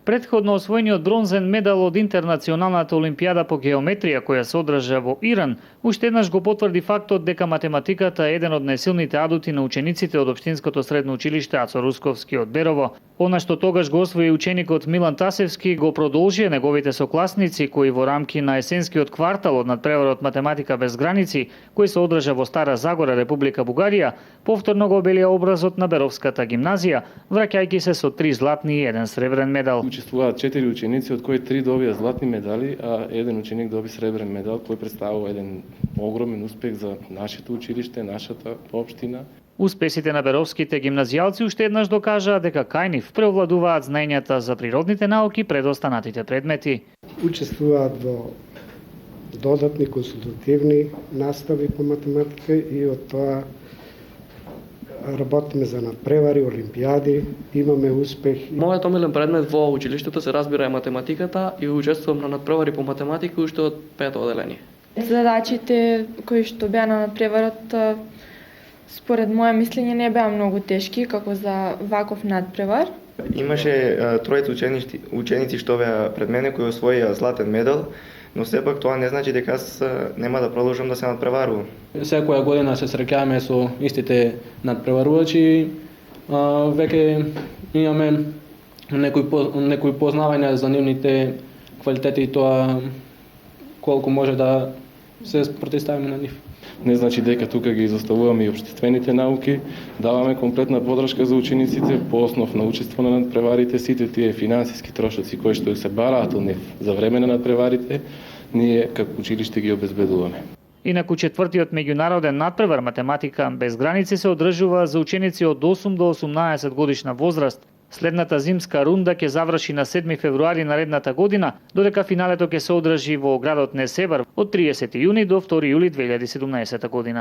Претходно освоениот бронзен медал од Интернационалната олимпијада по геометрија која се одржа во Иран, уште еднаш го потврди фактот дека математиката е еден од најсилните адути на учениците од Општинското средно училиште Ацо Русковски од Берово. Она што тогаш го освои ученикот Милан Тасевски го продолжија неговите сокласници кои во рамки на есенскиот квартал од надпреварот Математика без граници, кој се одржа во Стара Загора, Република Бугарија, повторно го обелија образот на Беровската гимназија, враќајќи се со 3 златни и 1 сребрен медал. Учествуваат 4 ученици, од кои 3 добија златни медали, а еден ученик доби сребрен медал, кој представува еден огромен успех за нашето училиште, нашата општина. Успесите на беровските гимназијалци уште еднаш докажаа дека кај нив преовладуваат знаењата за природните науки пред останатите предмети. Учествуваат во додатни консултативни настави по математика и од тоа работиме за надпревари, олимпијади, имаме успех. Мојот омилен предмет во училиштето се разбира е математиката и учествувам на надпревари по математика уште од 5-то одделение. Задачите кои што беа на надпреварот според моје мислење не беа многу тешки како за ваков надпревар. Имаше тројца ученици што беа пред мене кои освоија златен медал, но сепак тоа не значи дека аз нема да продолжам да се надпреварувам. Секоја година се среќаваме со истите надпреварувачи, веќе имаме некои познавања за нивните квалитети и тоа колку може да се протиставиме на нив. Не значи дека тука ги изоставуваме и општествените науки, даваме комплетна подршка за учениците по основ на учество на надпреварите, сите тие финансиски трошоци кои што се бараат од нив за време на надпреварите, ние како училиште ги обезбедуваме. Инаку четвртиот меѓународен надпревар Математика без граници се одржува за ученици од 8 до 18 годишна возраст. Следната зимска рунда ќе заврши на 7 февруари наредната година, додека финалето ќе се одржи во градот Несебар од 30 јуни до 2 јули 2017 година.